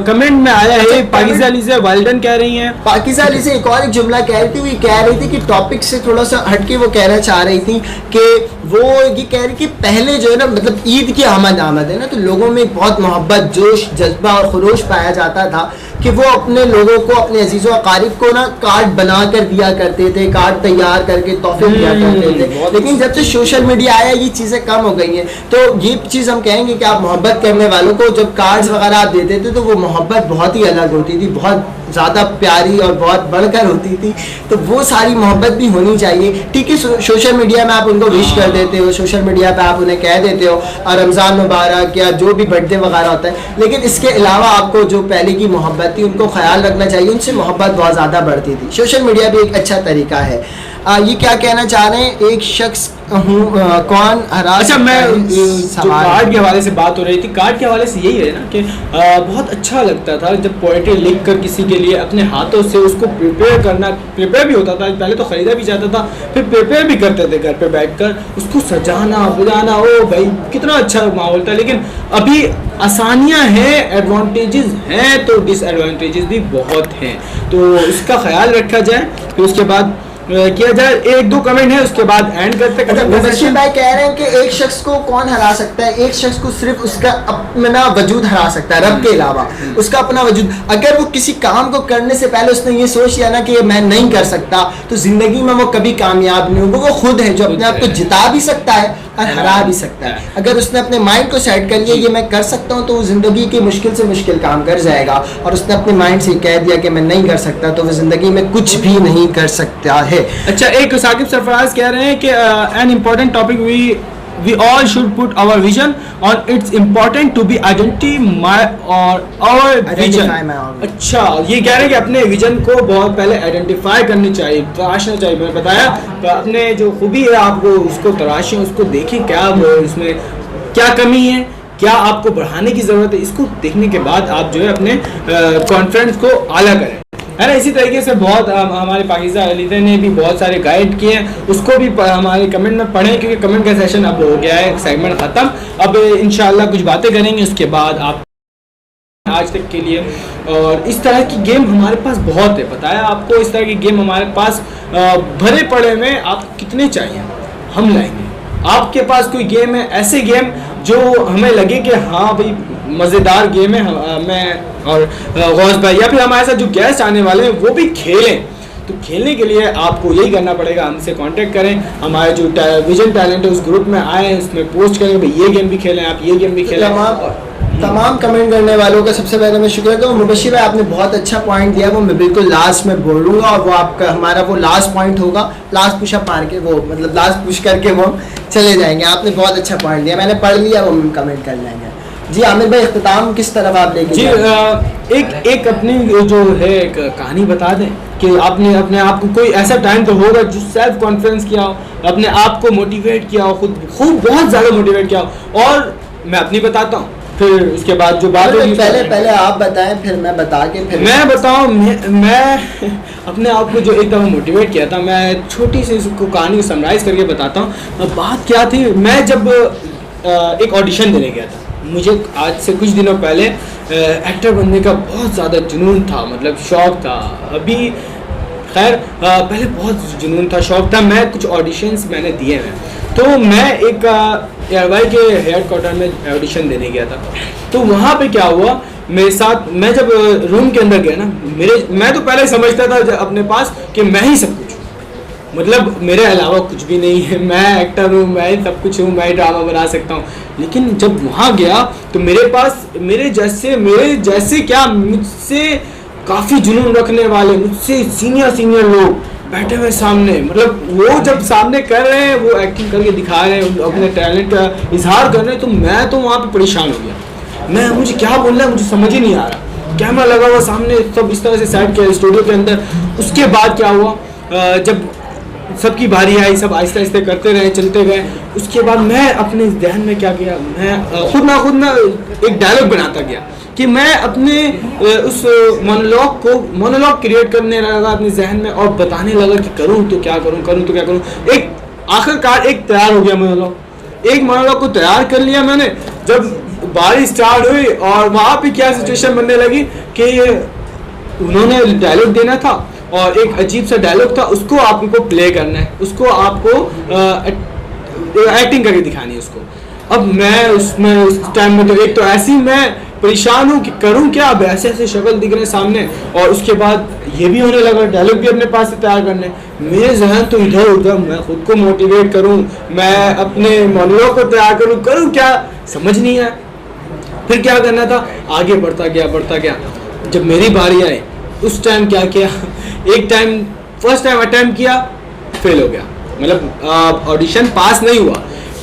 کمنٹ میں آیا ہے, پاکیزہ علیزہ والدین کہہ رہی ہیں, پاکیزہ علیزہ ایک اور ایک جملہ کہہ رہی تھی, وہ کہہ رہی تھی کہ ٹاپک سے تھوڑا سا ہٹ کے وہ کہنا چاہ رہی تھی کہ وہ یہ کہہ رہی کہ پہلے جو ہے نا, مطلب عید کی آمد ہے نا, تو لوگوں میں بہت محبت, جوش, جذبہ اور خروش پایا جاتا تھا کہ وہ اپنے لوگوں کو, اپنے عزیز و اقارب کو نا کارڈ بنا کر دیا کرتے تھے, کارڈ تیار کر کے تحفے دیا کرتے تھے. لیکن جب سے سوشل میڈیا آیا یہ چیزیں کم ہو گئی ہیں, تو یہ چیز ہم کہیں گے کہ آپ محبت کرنے والوں کو جب کارڈز وغیرہ آپ دیتے تھے تو وہ محبت بہت ہی الگ ہوتی تھی, بہت زیادہ پیاری اور بہت بڑھ کر ہوتی تھی. تو وہ ساری محبت بھی ہونی چاہیے. ٹھیک ہے, سوشل میڈیا میں آپ ان کو وش کر دیتے ہو, سوشل میڈیا پہ آپ انہیں کہہ دیتے ہو اور رمضان مبارک یا جو بھی برتھ ڈے وغیرہ ہوتا ہے, لیکن اس کے علاوہ آپ کو جو پہلے کی محبت تھی ان کو خیال رکھنا چاہیے, ان سے محبت بہت زیادہ بڑھتی تھی. سوشل میڈیا بھی ایک اچھا طریقہ ہے. یہ کیا کہنا چاہ رہے ہیں, ایک شخص ہوں کون ہرا. اچھا, میں جو کارڈ کے حوالے سے بات ہو رہی تھی, کارڈ کے حوالے سے یہی ہے نا کہ بہت اچھا لگتا تھا جب پوئٹری لکھ کر کسی کے لیے اپنے ہاتھوں سے اس کو پریپیئر کرنا, پریپیئر بھی ہوتا تھا, پہلے تو خریدا بھی جاتا تھا, پھر پریپیئر بھی کرتے تھے گھر پہ بیٹھ کر, اس کو سجانا بجانا, او بھائی کتنا اچھا ماحول تھا. لیکن ابھی آسانیاں ہیں, ایڈوانٹیجز ہیں تو ڈس ایڈوانٹیجز بھی بہت ہیں, تو اس کا خیال رکھا جائے. پھر اس کے بعد کیا جائے. ایک دو کمنٹ ہے اس کے بعد اینڈ کرتے مبشر بھائی کہہ رہے ہیں کہ ایک شخص کو کون ہرا سکتا ہے؟ ایک شخص کو صرف اس کا اپنا وجود ہرا سکتا ہے رب کے علاوہ. اس کا اپنا وجود, اگر وہ کسی کام کو کرنے سے پہلے اس نے یہ سوچ لیا نا کہ یہ میں نہیں کر سکتا, تو زندگی میں وہ کبھی کامیاب نہیں ہوگا. وہ خود ہے جو اپنے آپ کو جتا بھی سکتا ہے اور ہرا بھی سکتا ہے. اگر اس نے اپنے مائنڈ کو سیٹ کر لیا یہ میں کر سکتا ہوں, تو وہ زندگی کے مشکل سے مشکل کام کر جائے گا. اور اس نے اپنے مائنڈ سے کہہ دیا کہ میں نہیں کر سکتا, تو وہ زندگی میں کچھ بھی نہیں کر سکتا ہے. اچھا, ایک ثاقب سرفراز کہہ رہے ہیں کہ an important topic we all should put our vision on. It's important to be identify our vision. اچھا, یہ کہہ رہے ہیں کہ اپنے ویژن کو بہت پہلے آئیڈینٹیفائی کرنی چاہیے, تراشنا چاہیے. میں نے بتایا اپنے جو خوبی ہے آپ کو اس کو تراشیں, اس کو دیکھیں کیا اس میں کیا کمی ہے, کیا آپ کو بڑھانے کی ضرورت ہے. اس کو دیکھنے کے بعد آپ جو ہے اپنے کانفیڈنس کو اعلیٰ کریں, ہے نا. اسی طریقے سے بہت ہمارے پاکیزہ علیدہ نے بھی بہت سارے گائیڈ کیے ہیں, اس کو بھی ہمارے کمنٹ میں پڑھیں, کیونکہ کمنٹ کا سیشن اب ہو گیا ہے, سیگمنٹ ختم. اب انشاءاللہ کچھ باتیں کریں گے اس کے بعد آپ آج تک کے لیے. اور اس طرح کی گیم ہمارے پاس بہت ہے, بتایا آپ کو. اس طرح کی گیم ہمارے پاس بھرے پڑے میں, آپ کتنے چاہیے ہم لائیں گے. آپ کے پاس کوئی گیم ہے, ایسے گیم جو ہمیں لگے کہ ہاں بھائی مزیدار گیم ہے, میں اور غوث بھائی یا پھر ہمارے ساتھ جو گیسٹ آنے والے ہیں وہ بھی کھیلیں, تو کھیلنے کے لیے آپ کو یہی کرنا پڑے گا, ہم سے کانٹیکٹ کریں. ہمارے جو ویژن ٹیلنٹ ہے اس گروپ میں آئیں, اس میں پوسٹ کریں کہ یہ گیم بھی کھیلیں, آپ یہ گیم بھی کھیلیں. تمام کمنٹ کرنے والوں کا سب سے پہلے میں شکریہ کروں. مبشر بھائی آپ نے بہت اچھا پوائنٹ دیا, وہ میں بالکل لاسٹ میں بولوں گا, اور وہ آپ کا ہمارا وہ لاسٹ پوائنٹ ہوگا, لاسٹ پش اپ مار کے, وہ مطلب لاسٹ پش کر کے وہ چلے جائیں گے. آپ نے بہت اچھا پوائنٹ دیا, میں نے پڑھ لیا, وہ کمنٹ کر لیں گے. جی عامر بھائی, اختتام کس طرف آپ لے کے جی ایک اپنی جو ہے ایک کہانی بتا دیں کہ آپ نے اپنے آپ کو کوئی ایسا ٹائم تو ہوگا جو سیلف کانفیڈنس کیا ہو, اپنے آپ کو موٹیویٹ کیا ہو, خود خوب بہت زیادہ موٹیویٹ کیا ہو. اور میں اپنی بتاتا ہوں, پھر اس کے بعد جو بات ہوگی پہلے آپ بتائیں, پھر میں بتا کے پھر میں بتاؤں. میں اپنے آپ کو جو ایک دفعہ موٹیویٹ کیا تھا, میں چھوٹی سی اس کو کہانی کو سمرائز کر کے بتاتا ہوں. بات کیا تھی, میں جب ایک آڈیشن دینے گیا تھا, مجھے آج سے کچھ دنوں پہلے ایکٹر بننے کا بہت زیادہ جنون تھا, مطلب شوق تھا. ابھی خیر پہلے بہت جنون تھا, شوق تھا. میں کچھ آڈیشنس میں نے دیے ہیں, تو میں ایک ایئر وائی کے ہیڈ کوارٹر میں آڈیشن دینے گیا تھا. تو وہاں پہ کیا ہوا میرے ساتھ, میں جب روم کے اندر گیا نا, میں تو پہلے سمجھتا تھا اپنے پاس کہ میں ہی سب کچھ ہوں, مطلب میرے علاوہ کچھ بھی نہیں ہے, میں ایکٹر ہوں, میں سب کچھ ہوں, میں ڈرامہ بنا سکتا ہوں. لیکن جب وہاں گیا تو میرے پاس میرے جیسے کیا مجھ سے کافی جنون رکھنے والے, مجھ سے سینئر لوگ بیٹھے ہوئے سامنے, مطلب وہ جب سامنے کر رہے ہیں, وہ ایکٹنگ کر کے دکھا رہے ہیں, اپنے ٹیلنٹ کا اظہار کر رہے ہیں, تو میں تو وہاں پہ پریشان ہو گیا. مجھے کیا بولنا ہے مجھے سمجھ ہی نہیں آ رہا. کیمرہ لگا ہوا سامنے, سب اس طرح سے سیٹ کیا اسٹوڈیو کے اندر. اس کے بعد کیا ہوا, جب سب کی باری آئی, سب آہستہ آہستہ کرتے رہے, چلتے گئے. اس کے بعد میں اپنے ذہن میں کیا کیا, میں خود نہ ایک ڈائلاگ بناتا گیا کہ میں اپنے اس مونولوگ کریٹ کرنے لگا اپنے ذہن میں, اور بتانے لگا کہ کروں تو کیا کروں. ایک آخرکار ایک تیار ہو گیا مونولوگ. ایک مونولوگ کو تیار کر لیا میں نے. جب باری اسٹارٹ ہوئی اور وہاں پہ کیا سچویشن بننے لگی کہ انہوں نے ڈائلاگ دینا تھا, اور ایک عجیب سا ڈائلاگ تھا, اس کو آپ کو پلے کرنا ہے, اس کو آپ کو ایکٹنگ کر کے دکھانی ہے اس کو. اب میں اس ٹائم میں تو ایک تو ایسی میں پریشان ہوں کہ کروں کیا, اب ایسے شکل دکھ رہے سامنے, اور اس کے بعد یہ بھی ہونے لگا ڈائلاگ بھی اپنے پاس سے تیار کرنے. میرے ذہن تو ادھر میں خود کو موٹیویٹ کروں, میں اپنے مونولوگ کو تیار کروں کیا سمجھ نہیں آیا. پھر کیا کرنا تھا, آگے بڑھتا گیا. جب میری باری آئی اس ٹائم کیا فرسٹ ٹائم اٹیمپٹ کیا, فیل ہو گیا, مطلب آڈیشن پاس نہیں ہوا.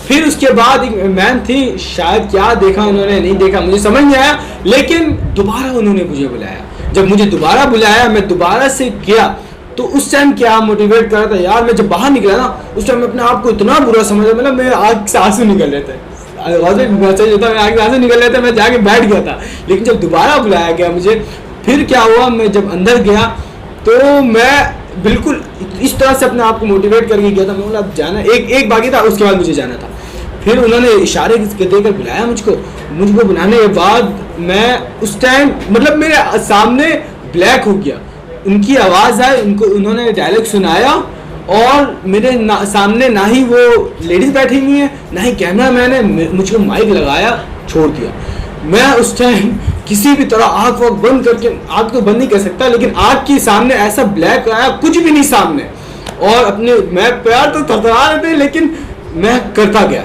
پھر اس کے بعد ایک میم تھی, شاید کیا دیکھا انہوں نے, نہیں دیکھا مجھے سمجھ نہیں آیا, لیکن دوبارہ انہوں نے مجھے بلایا. جب مجھے دوبارہ بلایا, میں دوبارہ سے کیا, تو اس ٹائم کیا موٹیویٹ کر رہا تھا یار. میں جب باہر نکلا نا, اس ٹائم میں اپنے آپ کو اتنا برا سمجھا, مطلب میرے آنکھ سے آنسو نکل رہے تھے, نکل رہے تھے, میں جا کے بیٹھ گیا تھا. لیکن جب دوبارہ بلایا گیا مجھے, پھر کیا ہوا, میں جب اندر گیا تو میں بالکل اس طرح سے اپنے آپ کو موٹیویٹ کر کے گیا تھا. میں بولا اب جانا, ایک باقی تھا, اس کے بعد مجھے جانا تھا. پھر انہوں نے اشارے دے کر بلایا مجھ کو بلانے کے بعد میں اس ٹائم مطلب میرے سامنے بلیک ہو گیا. ان کی آواز آئی, انہوں نے ڈائلاگ سنایا, اور میرے سامنے نہ ہی وہ لیڈیز بیٹھی ہوئی ہیں نہ ہی کیمرہ مین ہے, مجھ کو مائک لگایا چھوڑ دیا. میں اس ٹائم کسی بھی طرح آنکھ وقت بند کر کے, آنکھ تو بند نہیں کر سکتا لیکن آنکھ کے سامنے ایسا بلیک آیا, کچھ بھی نہیں سامنے, اور اپنے میں پیار تو تھرتھرا رہے تھے لیکن میں کرتا گیا.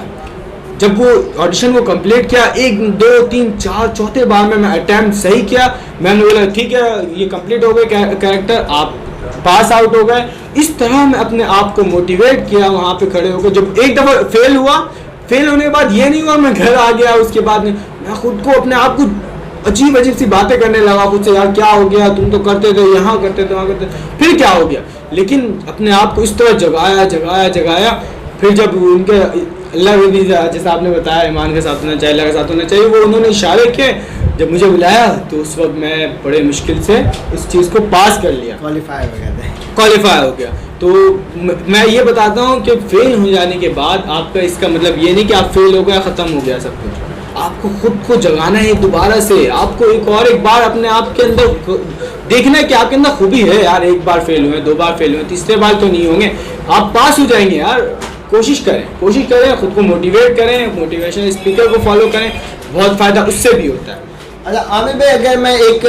جب وہ آڈیشن کو کمپلیٹ کیا 1 2 3 4 چوتھے بار میں اٹیمپٹ صحیح کیا, میں نے بولا ٹھیک ہے یہ کمپلیٹ ہو گئے کیریکٹر, آپ پاس آؤٹ ہو گئے. اس طرح میں اپنے آپ کو موٹیویٹ کیا وہاں پہ کھڑے ہو کے. جب ایک دفعہ فیل ہوا, فیل ہونے کے بعد یہ نہیں ہوا میں گھر آ گیا, اس کے بعد میں خود کو اپنے آپ کو عجیب عجیب سی باتیں کرنے لگا خود سے, یار کیا ہو گیا, تم تو کرتے تھے, یہاں کرتے تھے, وہاں کرتے, پھر کیا ہو گیا. لیکن اپنے آپ کو اس طرح جگایا. پھر جب ان کے اللہ بھی جیسا آپ نے بتایا ایمان کے ساتھ ہونا چاہیے, اللہ کے ساتھ ہونا چاہیے, وہ انہوں نے اشارے کیے, جب مجھے بلایا تو اس وقت میں بڑے مشکل سے اس چیز کو پاس کر لیا, کوالیفائی ہو گیا. تو میں یہ بتاتا ہوں کہ فیل ہو جانے کے بعد آپ کا اس کا مطلب یہ نہیں کہ آپ فیل ہو گیا ختم ہو گیا سب کچھ. آپ کو خود کو جگانا ہے دوبارہ سے, آپ کو ایک بار اپنے آپ کے اندر دیکھنا ہے کہ آپ کے اندر خوبی ہے یار. 1 بار فیل ہوئے, 2 بار فیل ہوئے, تیسرے بار تو نہیں ہوں گے, آپ پاس ہو جائیں گے یار. کوشش کریں, خود کو موٹیویٹ کریں, موٹیویشن اسپیکر کو فالو کریں, بہت فائدہ اس سے بھی ہوتا ہے. اچھا عامر بھائی, اگر میں ایک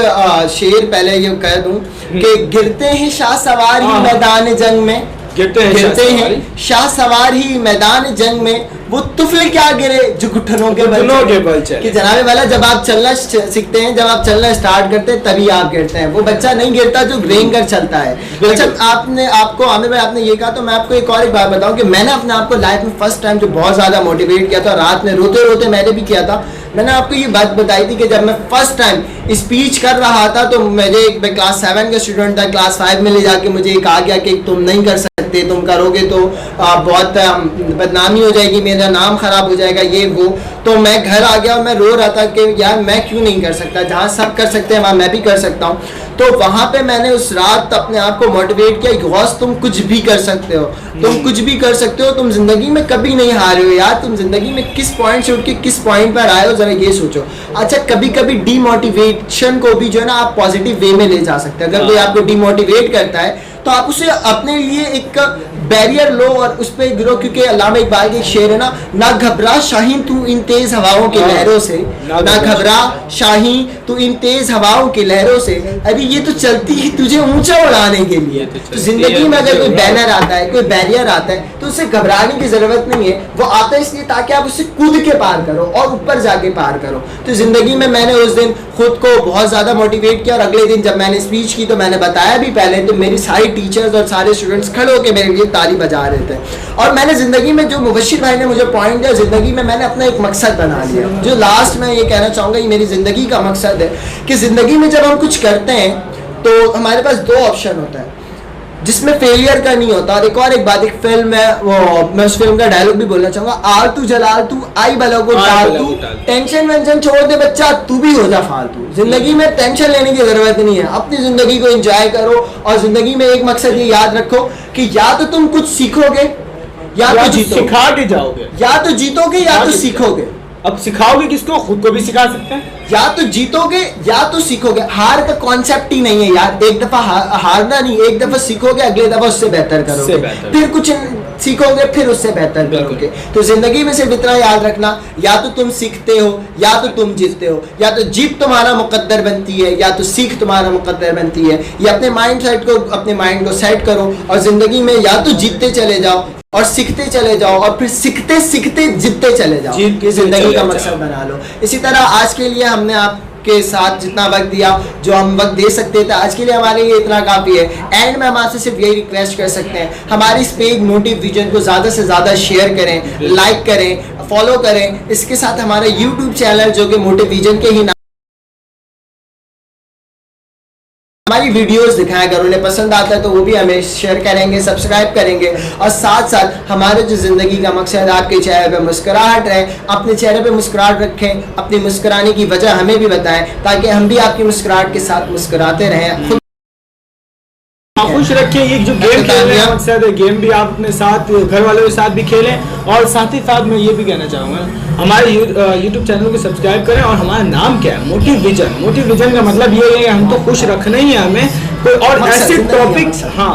شعر پہلے یہ کہہ دوں کہ گرتے ہیں شاہ سوار ہی میدان جنگ میں, گرتے ہیں شاہ سوار ہی میدان جنگ میں, وہ طفل کیا گرے جو گھٹنوں کے بل چلے. کہ جناب والا جب آپ چلنا سیکھتے ہیں, جب آپ چلنا اسٹارٹ کرتے ہیں تبھی آپ گرتے ہیں, وہ بچہ نہیں گرتا جو رینگ کر چلتا ہے. اچھا آپ کو عامر بھائی آپ نے یہ کہا, تو میں آپ کو ایک بات بتاؤں کہ میں نے اپنے آپ کو لائف میں فرسٹ ٹائم جو بہت زیادہ موٹیویٹ کیا تھا, رات میں روتے میں نے بھی کیا تھا. میں نے آپ کو یہ بات بتائی تھی کہ جب میں فرسٹ ٹائم اسپیچ کر رہا تھا تو میں کلاس 7 کا اسٹوڈنٹ تھا, کلاس 5 میں لے جا کے مجھے کہا گیا کہ تم نہیں کر سکتے, تم کرو گے تو بہت بدنامی ہو جائے گی, میرا نام خراب ہو جائے گا, یہ وہ. تو میں گھر آ گیا اور میں رو رہا تھا کہ یار میں کیوں نہیں کر سکتا, جہاں سب کر سکتے ہیں وہاں میں بھی کر سکتا ہوں. تو وہاں پہ میں نے اس رات اپنے آپ کو موٹیویٹ کیا, غوث تم کچھ بھی کر سکتے ہو, تم زندگی میں کبھی نہیں ہارے ہو یار, تم زندگی میں کس پوائنٹ سے اٹھ کے کس پوائنٹ پر آئے ہو ذرا یہ سوچو. اچھا کبھی ڈی موٹیویشن کو بھی جو ہے نا آپ پازیٹیو وے میں لے جا سکتے ہیں. اگر کوئی آپ کو ڈی موٹیویٹ کرتا ہے تو آپ اسے اپنے لیے ایک بیریئر لو اور اس پہ گرو, کیونکہ علامہ اقبال کے ایک شعر ہے نا, نہ گھبرا شاہین تو ان تیز ہواؤں کی لہروں سے, نہ گھبرا شاہین تو ان تیز ہواؤں کی لہروں سے, ابھی یہ تو چلتی ہے تجھے اونچا اڑانے کے لیے. تو زندگی میں اگر کوئی بینر آتا ہے, کوئی بیریئر آتا ہے, تو اسے گھبرانے کی ضرورت نہیں ہے, وہ آتا ہے اس لیے تاکہ آپ اسے کود کے پار کرو اور اوپر جا کے پار کرو. تو زندگی میں نے اس دن خود کو بہت زیادہ موٹیویٹ کیا, اور اگلے دن جب میں نے اسپیچ کی تو میں نے بتایا بھی پہلے, تو میری ساری ٹیچرز اور سارے اسٹوڈنٹس کھڑے ہو کے میرے لیے تالی بجا رہے تھے. اور میں نے زندگی میں جو مبشر بھائی نے مجھے پوائنٹ دیا, زندگی میں نے اپنا ایک مقصد بنا لیا. جو لاسٹ میں یہ کہنا چاہوں گا, یہ میری زندگی کا مقصد ہے کہ زندگی میں جب ہم کچھ کرتے ہیں تو ہمارے پاس 2 آپشن ہوتا ہے جس میں فیلئر کا نہیں ہوتا. اور ایک بات, ایک فلم ہے وہ, میں اس فلم کا ڈائلوگ بھی بولنا چاہوں گا, آر تو جلال تو آئی بلا کو ٹال تو, ٹینشن وینشن چھوڑ دے بچہ, تو بھی ہو جا فالتو. زندگی میں ٹینشن لینے کی ضرورت نہیں ہے, اپنی زندگی کو انجوائے کرو. اور زندگی میں ایک مقصد یہ یاد رکھو کہ یا تو تم کچھ سیکھو گے یا تو جیتو, سکھا کے جاؤ گے, یا تو جیتو گے یا تو سیکھو گے. اب سکھاؤ گے کس کو, خود کو بھی سکھا سکتے ہیں. یا تو جیتو گے یا تو سیکھو گے. ہار کا کانسیپٹ ہی نہیں ہے یار, ایک دفعہ ہارنا نہیں, ایک دفعہ سیکھو گے, اگلے دفعہ اس سے بہتر کرو گے, پھر کچھ سیکھو گے, پھر اس سے بہتر کرو گے. تو زندگی میں صرف اتنا یاد رکھنا, یا تو تم سیکھتے ہو یا تو تم جیتتے ہو, یا تو جیت تمہارا مقدر بنتی ہے یا تو سیکھ تمہارا مقدر بنتی ہے. یہ اپنے مائنڈ کو سیٹ کرو, اور زندگی میں یا تو جیتتے چلے جاؤ اور سیکھتے چلے جاؤ, اور پھر سیکھتے جیتتے چلے جاؤ. یہ زندگی کا مقصد بنا لو. اسی طرح آج کے لیے ہم نے آپ کے ساتھ جتنا وقت دیا, جو ہم وقت دے سکتے تھے, آج کے لیے ہمارے لیے اتنا کافی ہے. اینڈ میں ہم آپ سے صرف یہی ریکویسٹ کر سکتے ہیں, ہماری اس پیج موٹیو ویژن کو زیادہ سے زیادہ شیئر کریں, لائک کریں, فالو کریں. اس کے ساتھ ہمارا یوٹیوب چینل جو کہ موٹیو ویژن کے ہی نام, ہماری ویڈیوز دکھائیں. اگر انہیں پسند آتا ہے تو وہ بھی ہمیں شیئر کریں گے, سبسکرائب کریں گے. اور ساتھ ساتھ ہمارے جو زندگی کا مقصد ہے, آپ کے چہرے پہ مسکراہٹ رہے, اپنے چہرے پہ مسکراہٹ رکھیں, اپنی مسکرانے کی وجہ ہمیں بھی بتائیں تاکہ ہم بھی آپ کی مسکراہٹ کے ساتھ مسکراتے رہیں. خوش رکھیں. یہ جو گیم کھیلنے کا مقصد ہے, گیم بھی آپ اپنے ساتھ گھر والوں کے ساتھ بھی کھیلیں. اور ساتھ ہی ساتھ میں یہ بھی کہنا چاہوں گا, ہمارے یوٹیوب چینل کو سبسکرائب کریں. اور ہمارا نام کیا ہے, موٹیو ویژن. موٹیو ویژن کا مطلب یہ ہے کہ ہم تو خوش رکھنا ہی ہے ہمیں, کوئی اور ایسے ٹاپکس, ہاں